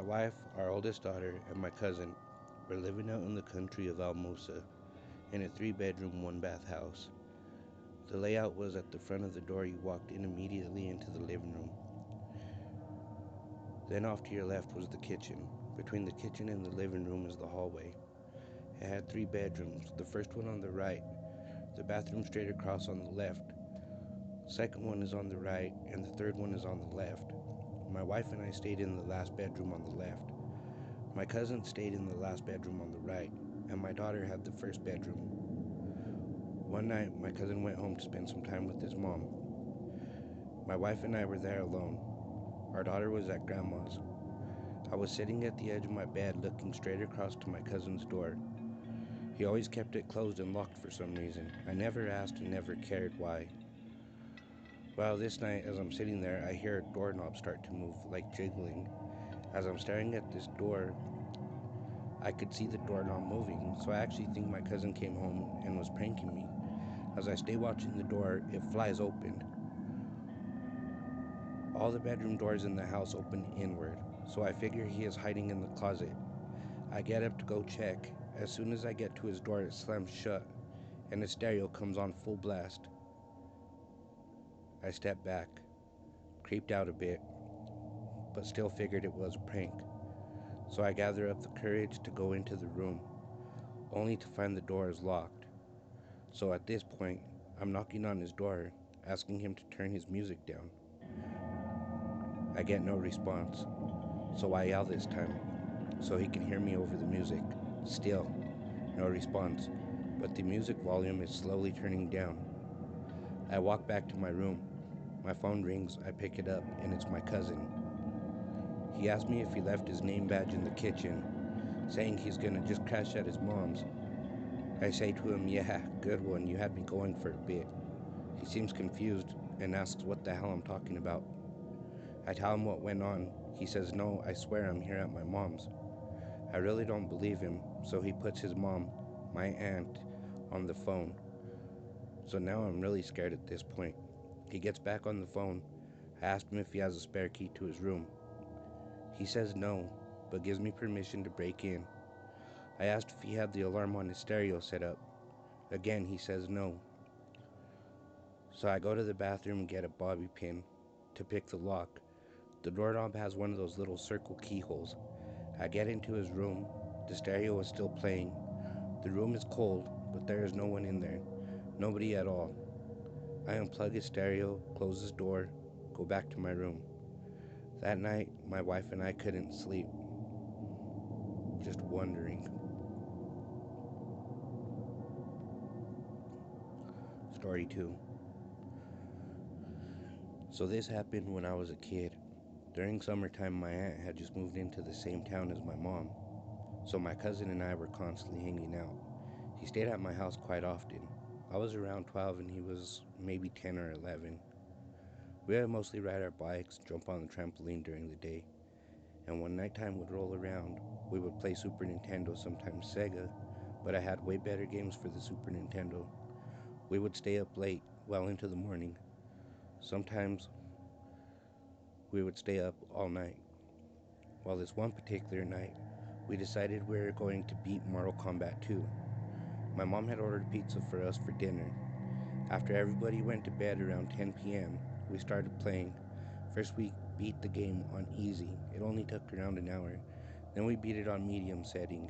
wife, our oldest daughter, and my cousin were living out in the country of Almosa in a 3 bedroom, 1 bath house. The layout was at the front of the door you walked in immediately into the living room. Then off to your left was the kitchen. Between the kitchen and the living room is the hallway. It had 3 bedrooms, the first one on the right, the bathroom straight across on the left, second one is on the right, and the third one is on the left. My wife and I stayed in the last bedroom on the left. My cousin stayed in the last bedroom on the right, and my daughter had the first bedroom. One night, my cousin went home to spend some time with his mom. My wife and I were there alone. Our daughter was at grandma's. I was sitting at the edge of my bed looking straight across to my cousin's door. He always kept it closed and locked for some reason. I never asked and never cared why. Well, this night, as I'm sitting there, I hear a doorknob start to move, like jiggling. As I'm staring at this door, I could see the doorknob moving, so I actually think my cousin came home and was pranking me. As I stay watching the door, it flies open. All the bedroom doors in the house open inward, so I figure he is hiding in the closet. I get up to go check. As soon as I get to his door, it slams shut, and the stereo comes on full blast. I step back, creeped out a bit, but still figured it was a prank. So I gather up the courage to go into the room, only to find the door is locked. So at this point, I'm knocking on his door, asking him to turn his music down. I get no response, so I yell this time, so he can hear me over the music. Still, no response, but the music volume is slowly turning down. I walk back to my room. My phone rings, I pick it up, and it's my cousin. He asked me if he left his name badge in the kitchen, saying he's gonna just crash at his mom's. I say to him, yeah, good one, you had me going for a bit. He seems confused and asks what the hell I'm talking about. I tell him what went on. He says, no, I swear I'm here at my mom's. I really don't believe him, so he puts his mom, my aunt, on the phone. So now I'm really scared at this point. He gets back on the phone. I ask him if he has a spare key to his room. He says no, but gives me permission to break in. I asked if he had the alarm on his stereo set up. Again, he says no. So I go to the bathroom and get a bobby pin to pick the lock. The doorknob has one of those little circle keyholes. I get into his room. The stereo is still playing. The room is cold, but there is no one in there. Nobody at all. I unplug his stereo, close his door, go back to my room. That night, my wife and I couldn't sleep, just wondering. Story 2. So this happened when I was a kid. During summertime, my aunt had just moved into the same town as my mom, so my cousin and I were constantly hanging out. He stayed at my house quite often. I was around 12 and he was maybe 10 or 11. We would mostly ride our bikes, jump on the trampoline during the day, and when nighttime would roll around, we would play Super Nintendo, sometimes Sega, but I had way better games for the Super Nintendo. We would stay up late, well into the morning. Sometimes we would stay up all night. Well, this one particular night, we decided we were going to beat Mortal Kombat 2. My mom had ordered pizza for us for dinner. After everybody went to bed around 10 p.m., we started playing. First we beat the game on easy. It only took around an hour. Then we beat it on medium setting.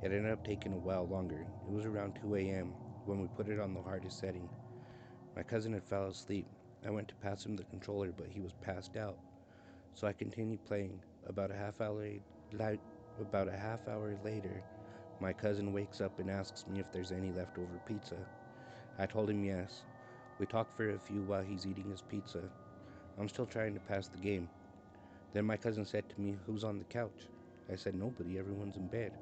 It ended up taking a while longer. It was around 2 a.m. when we put it on the hardest setting. My cousin had fell asleep. I went to pass him the controller, but he was passed out. So I continued playing. About a half hour later, my cousin wakes up and asks me if there's any leftover pizza. I told him yes. We talked for a few while he's eating his pizza. I'm still trying to pass the game. Then my cousin said to me, who's on the couch? I said, nobody, everyone's in bed.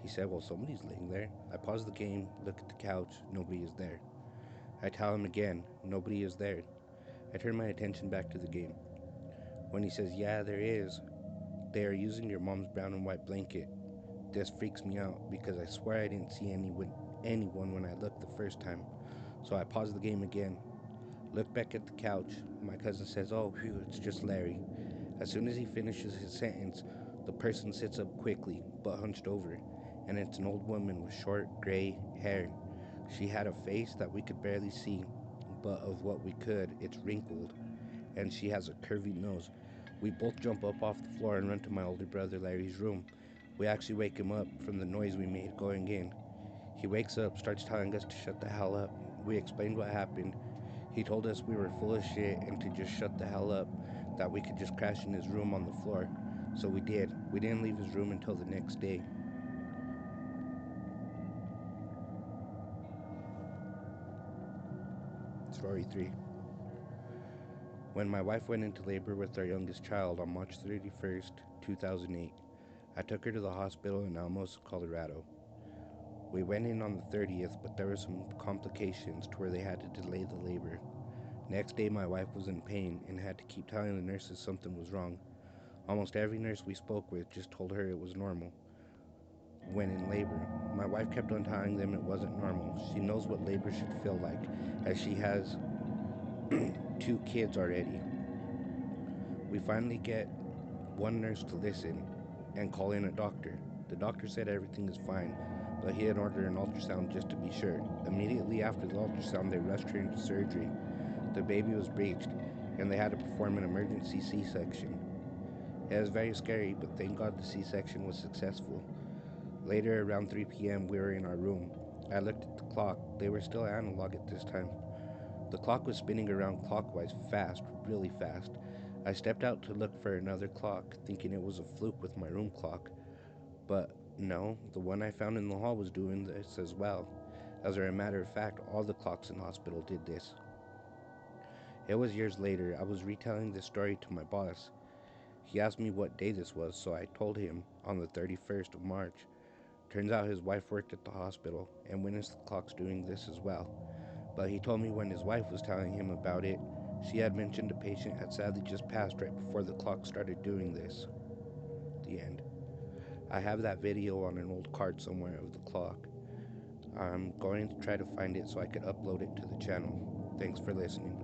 He said, well, somebody's laying there. I pause the game, look at the couch, nobody is there. I tell him again, nobody is there. I turn my attention back to the game. When he says, yeah, there is, they are using your mom's brown and white blanket. This freaks me out because I swear I didn't see anyone when I looked the first time. So I pause the game again, look back at the couch. My cousin says, oh, phew, it's just Larry. As soon as he finishes his sentence, The person sits up quickly, but hunched over, and it's an old woman with short, gray hair. She had a face that we could barely see, but of what we could, it's wrinkled, and she has a curvy nose. We both jump up off the floor and run to my older brother Larry's room. We actually wake him up from the noise we made going in. He wakes up, starts telling us to shut the hell up. We explained what happened. He told us we were full of shit and to just shut the hell up, that we could just crash in his room on the floor. So we did. We didn't leave his room until the next day. Story 3. When my wife went into labor with our youngest child on March 31st, 2008, I took her to the hospital in Alamos, Colorado. We went in on the 30th, but there were some complications to where they had to delay the labor. Next day, my wife was in pain and had to keep telling the nurses something was wrong. Almost every nurse we spoke with just told her it was normal. When in labor, my wife kept on telling them it wasn't normal. She knows what labor should feel like, as she has 2 kids already. We finally get one nurse to listen and call in a doctor. The doctor said everything is fine, but he had ordered an ultrasound just to be sure. Immediately after the ultrasound, they rushed her into surgery. The baby was breached, and they had to perform an emergency C-section. It was very scary, but thank God the C-section was successful. Later, around 3 p.m., we were in our room. I looked at the clock. They were still analog at this time. The clock was spinning around clockwise fast, really fast. I stepped out to look for another clock, thinking it was a fluke with my room clock. But no, the one I found in the hall was doing this as well. As a matter of fact, all the clocks in the hospital did this. It was years later. I was retelling this story to my boss. He asked me what day this was, so I told him on the 31st of March. Turns out his wife worked at the hospital and witnessed the clocks doing this as well. But he told me when his wife was telling him about it, she had mentioned a patient had sadly just passed right before the clock started doing this. The end. I have that video on an old card somewhere of the clock. I'm going to try to find it so I could upload it to the channel. Thanks for listening.